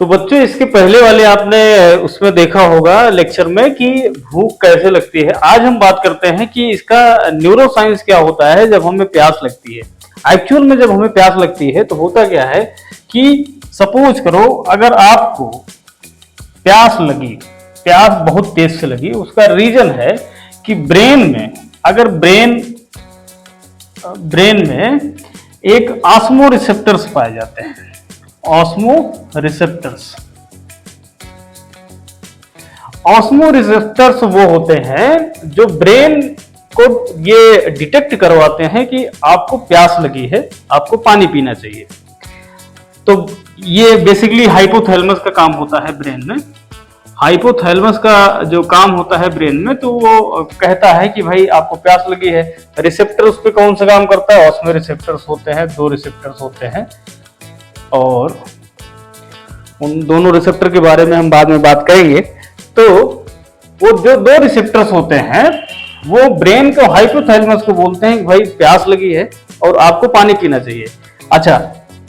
तो बच्चों इसके पहले वाले आपने उसमें देखा होगा लेक्चर में कि भूख कैसे लगती है। आज हम बात करते हैं कि इसका न्यूरो साइंस क्या होता है जब हमें प्यास लगती है। एक्चुअल में जब हमें प्यास लगती है तो होता क्या है कि सपोज करो अगर आपको प्यास लगी, प्यास बहुत तेज से लगी, उसका रीजन है कि ब्रेन में, अगर ब्रेन में एक ऑस्मो रिसेप्टर्स पाए जाते हैं। ऑस्मो रिसेप्टर्स वो होते हैं जो ब्रेन को ये डिटेक्ट करवाते हैं कि आपको प्यास लगी है, आपको पानी पीना चाहिए। तो ये बेसिकली हाइपोथैलेमस का काम होता है ब्रेन में। हाइपोथैलेमस का जो काम होता है ब्रेन में, तो वो कहता है कि भाई आपको प्यास लगी है। रिसेप्टर उस पे कौन सा काम करता है? ऑस्मो रिसेप्टर्स होते हैं, 2 रिसेप्टर्स होते हैं, और उन दोनों रिसेप्टर के बारे में हम बाद में बात करेंगे। तो वो जो 2 रिसेप्टर्स होते हैं वो ब्रेन को, हाइपोथैलेमस को बोलते हैं कि भाई प्यास लगी है और आपको पानी पीना चाहिए। अच्छा,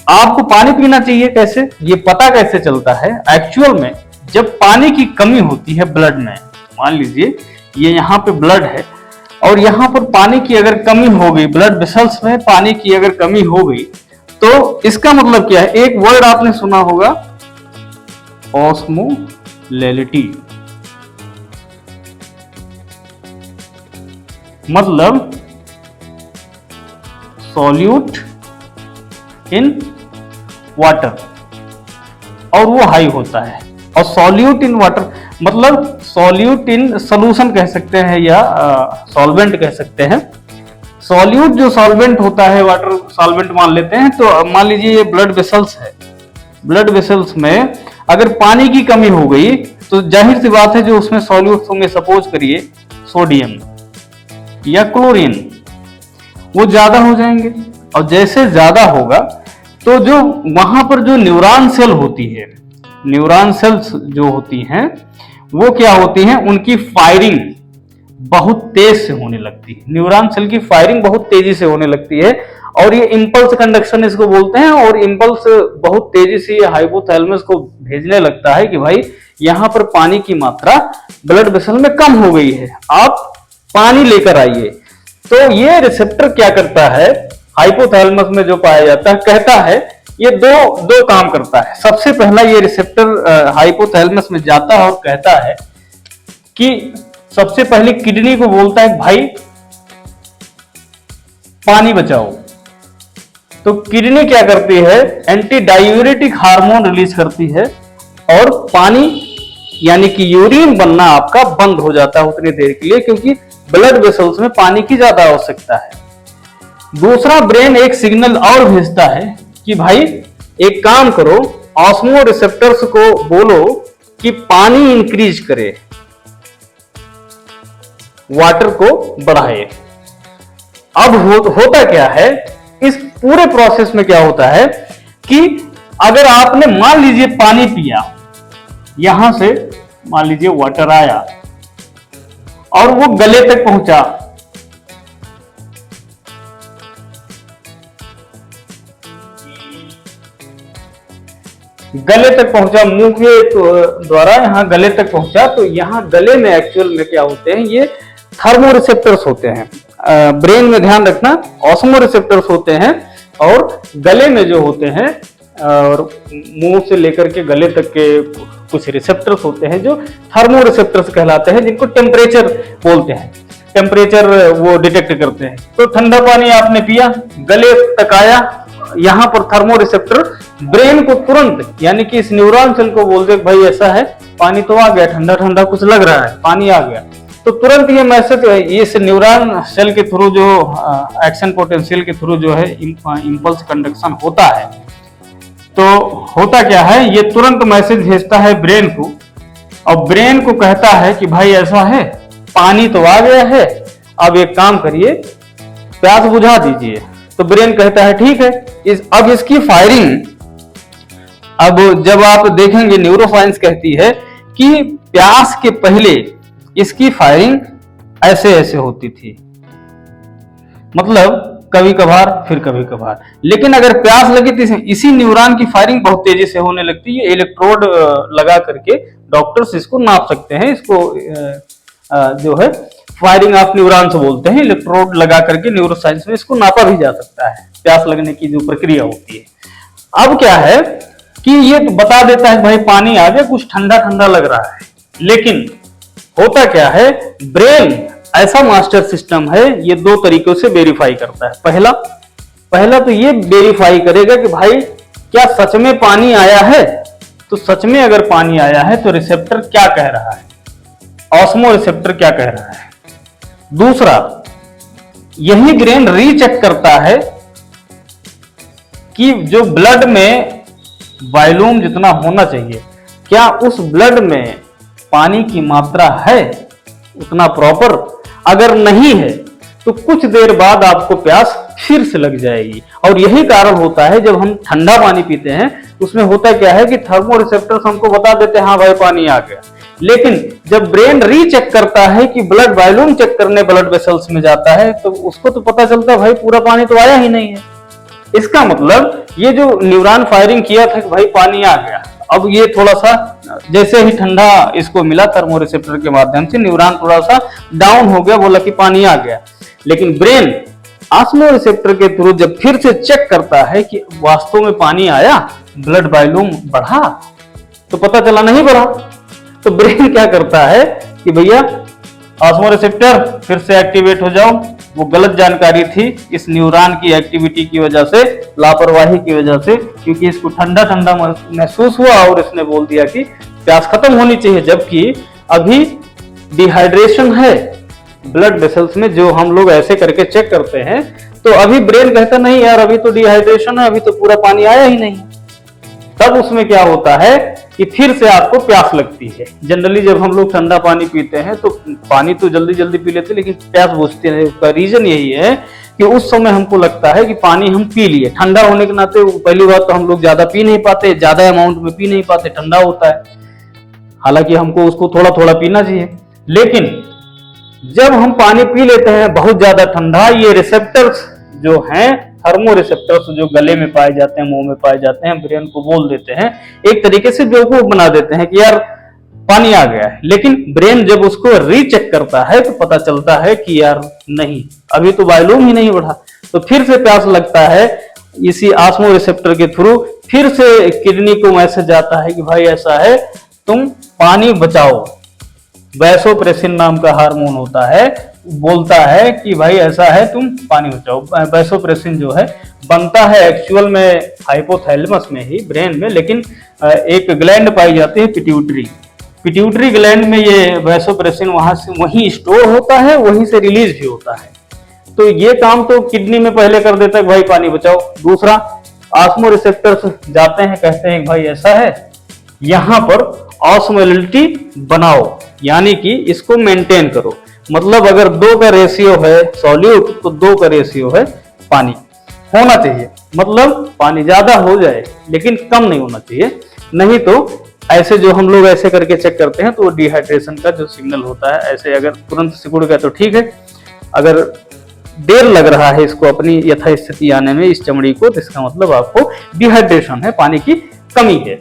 आपको पानी पीना चाहिए कैसे? ये पता कैसे चलता है? एक्चुअल में जब पानी की कमी होती है ब्लड में, मान लीजिए ये यहाँ पे ब्लड है और यहाँ पर पानी की अगर कमी हो गई, ब्लड वेसल्स में पानी की अगर कमी हो गई, तो इसका मतलब क्या है? एक वर्ड आपने सुना होगा, ऑस्मोलैलिटी, मतलब सॉल्यूट इन वाटर, और वो हाई होता है। और सॉल्यूट इन वाटर मतलब सॉल्यूट इन सोल्यूशन कह सकते हैं या सॉल्वेंट कह सकते हैं। सॉल्यूट जो सॉल्वेंट होता है, वाटर सॉल्वेंट मान लेते हैं। तो मान लीजिए ये ब्लड वेसल्स है, ब्लड वेसल्स में अगर पानी की कमी हो गई तो जाहिर सी बात है जो उसमें सॉल्यूट्स होंगे, सपोज करिए सोडियम या क्लोरीन, वो ज्यादा हो जाएंगे। और जैसे ज्यादा होगा तो जो वहां पर जो न्यूरॉन सेल होती है, न्यूरॉन सेल्स जो होती हैं वो क्या होती हैं, उनकी फायरिंग बहुत तेज से होने लगती है। न्यूरॉन सेल की फायरिंग बहुत तेजी से होने लगती है और ये इंपल्स कंडक्शन इसको बोलते हैं। और इंपल्स बहुत तेजी से ये हाइपोथैलेमस को भेजने लगता है कि भाई यहाँ पर पानी की मात्रा ब्लड वेसल में कम हो गई है, आप पानी लेकर आइए। तो ये रिसेप्टर क्या करता है, हाइपोथैलेमस में जो पाया जाता है, कहता है ये दो काम करता है। सबसे पहला ये रिसेप्टर हाइपोथैलेमस में जाता है और कहता है कि सबसे पहले किडनी को बोलता है भाई पानी बचाओ। तो किडनी क्या करती है, एंटी डायूरेटिक हार्मोन रिलीज करती है और पानी यानी कि यूरिन बनना आपका बंद हो जाता है उतनी देर के लिए, क्योंकि ब्लड वेसल्स में पानी की ज्यादा आवश्यकता है। दूसरा, ब्रेन एक सिग्नल और भेजता है कि भाई एक काम करो, ऑस्मो रिसेप्टर्स को बोलो कि पानी इंक्रीज करे, वाटर को बढ़ाए। अब होता क्या है, इस पूरे प्रोसेस में क्या होता है कि अगर आपने मान लीजिए पानी पिया, यहां से मान लीजिए वाटर आया और वो गले तक पहुंचा, गले तक पहुंचा, मुंह के द्वारा यहां गले तक पहुंचा, तो यहां गले में एक्चुअल में क्या होते हैं, ये थर्मो रिसेप्टर्स होते हैं। ब्रेन में ध्यान रखना, ऑस्मो रिसेप्टर्स होते हैं और गले में जो होते हैं और मुंह से लेकर के गले तक के कुछ रिसेप्टर्स होते हैं जो थर्मो रिसेप्टर्स कहलाते हैं, जिनको टेम्परेचर बोलते हैं। टेम्परेचर वो डिटेक्ट करते हैं। तो ठंडा पानी आपने पिया, गले तक आया, यहाँ पर थर्मो रिसेप्टर ब्रेन को तुरंत, यानी कि इस न्यूरॉन सेल को बोलते हैं भाई ऐसा है, पानी तो आ गया, ठंडा ठंडा कुछ लग रहा है, पानी आ गया। तो तुरंत ये मैसेज इस न्यूरॉन सेल के थ्रू जो एक्शन पोटेंशियल के थ्रू जो है इंपल्स कंडक्शन होता है, तो होता क्या है, ये तुरंत मैसेज भेजता है ब्रेन को और ब्रेन को कहता है कि भाई ऐसा है, पानी तो आ गया है, अब एक काम करिए, प्यास बुझा दीजिए। तो ब्रेन कहता है ठीक है। अब इसकी फायरिंग, अब जब आप देखेंगे न्यूरोसाइंस कहती है कि प्यास के पहले इसकी फायरिंग ऐसे ऐसे होती थी, मतलब कभी कभार, फिर कभी कभार। लेकिन अगर प्यास लगे तो इसी न्यूरॉन की फायरिंग बहुत तेजी से होने लगती है। इलेक्ट्रोड लगा करके डॉक्टर्स इसको नाप सकते हैं। इसको जो है फायरिंग ऑफ न्यूरॉन्स बोलते हैं। इलेक्ट्रोड लगा करके न्यूरोसाइंस में इसको नापा भी जा सकता है, प्यास लगने की जो प्रक्रिया होती है। अब क्या है कि ये बता देता है भाई पानी आ गया, कुछ ठंडा ठंडा लग रहा है। लेकिन होता क्या है, ब्रेन ऐसा मास्टर सिस्टम है, ये दो तरीकों से वेरीफाई करता है। पहला तो ये वेरीफाई करेगा कि भाई क्या सच में पानी आया है। तो सच में अगर पानी आया है तो रिसेप्टर क्या कह रहा है, ऑस्मो रिसेप्टर क्या कह रहा है। दूसरा, यही ब्रेन रीचेक करता है कि जो ब्लड में वॉल्यूम जितना होना चाहिए, क्या उस ब्लड में पानी की मात्रा है उतना प्रॉपर। अगर नहीं है तो कुछ देर बाद आपको प्यास फिर से लग जाएगी। और यही कारण होता है जब हम ठंडा पानी पीते हैं, उसमें होता क्या है कि थर्मो रिसेप्टर्स हमको बता देते हैं हाँ भाई पानी आ गया। लेकिन जब ब्रेन रीचेक करता है कि ब्लड वॉल्यूम चेक करने ब्लड वेसल्स में जाता है, तो उसको तो पता चलता है भाई पूरा पानी तो आया ही नहीं है। इसका मतलब ये जो न्यूरॉन फायरिंग किया था कि भाई पानी आ गया, अब ये थोड़ा सा जैसे ही ठंडा इसको मिला थर्मो रिसेप्टर के माध्यम से, न्यूरॉन थोड़ा सा डाउन हो गया, बोला कि पानी आ गया। लेकिन ब्रेन ऑस्मो रिसेप्टर के थ्रू जब फिर से चेक करता है कि वास्तव में पानी आया, ब्लड वॉल्यूम बढ़ा, तो पता चला नहीं बढ़ा। तो ब्रेन क्या करता है कि भैया ऑस्मो रिसेप्टर फिर से एक्टिवेट हो जाओ, वो गलत जानकारी थी इस न्यूरॉन की एक्टिविटी की वजह से, लापरवाही की वजह से, क्योंकि इसको ठंडा ठंडा महसूस हुआ और इसने बोल दिया कि प्यास खत्म होनी चाहिए, जबकि अभी डिहाइड्रेशन है ब्लड वेसल्स में। जो हम लोग ऐसे करके चेक करते हैं तो अभी ब्रेन कहता नहीं यार अभी तो डिहाइड्रेशन है, अभी तो पूरा पानी आया ही नहीं। तब उसमें क्या होता है कि फिर से आपको प्यास लगती है। जनरली जब हम लोग ठंडा पानी पीते हैं तो पानी तो जल्दी जल्दी पी लेते हैं, लेकिन प्यास बुझती है। उसका रीजन यही है कि उस समय हमको लगता है कि पानी हम पी लिए। ठंडा होने के नाते पहली बात तो हम लोग ज्यादा पी नहीं पाते, ज्यादा अमाउंट में पी नहीं पाते, ठंडा होता है, हालांकि हमको उसको थोड़ा थोड़ा पीना चाहिए। लेकिन जब हम पानी पी लेते हैं बहुत ज्यादा ठंडा, ये रिसेप्टर्स जो हैं, थर्मो रिसेप्टर्स जो गले में पाए जाते हैं, मुंह में पाए जाते हैं, ब्रेन को बोल देते हैं, एक तरीके से बेवकूफ बना देते हैं कि यार पानी आ गया है। लेकिन ब्रेन जब उसको रीचेक करता है तो पता चलता है कि यार नहीं, अभी तो वॉल्यूम ही नहीं बढ़ा। तो फिर से प्यास लगता है, इसी ऑस्मो रिसेप्टर के थ्रू फिर से किडनी को मैसेज आता है कि भाई ऐसा है, तुम पानी बचाओ। वैसोप्रेसिन नाम का हार्मोन होता है, बोलता है कि भाई ऐसा है तुम पानी बचाओ। वैसोप्रेसिन जो है बनता है एक्चुअल में हाइपोथैलेमस में ही, ब्रेन में, लेकिन एक ग्लैंड पाई जाती है पिट्यूटरी ग्लैंड में ये वैसोप्रेसिन वहां से वहीं स्टोर होता है, वहीं से रिलीज भी होता है। तो ये काम तो किडनी में पहले कर देता है भाई पानी बचाओ। दूसरा, ऑस्मो रिसेप्टर्स जाते हैं, कहते हैं भाई ऐसा है, यहां पर ऑस्मोलिटी बनाओ, यानी कि इसको मेंटेन करो। मतलब अगर 2 का रेशियो है सॉल्यूट तो 2 का रेशियो है पानी होना चाहिए। मतलब पानी ज्यादा हो जाए लेकिन कम नहीं होना चाहिए, नहीं तो ऐसे जो हम लोग ऐसे करके चेक करते हैं तो डिहाइड्रेशन का जो सिग्नल होता है, ऐसे अगर तुरंत सिकुड़ गया तो ठीक है, अगर देर लग रहा है इसको अपनी यथास्थिति आने में इस चमड़ी को, तो इसका मतलब आपको डिहाइड्रेशन है, पानी की कमी है।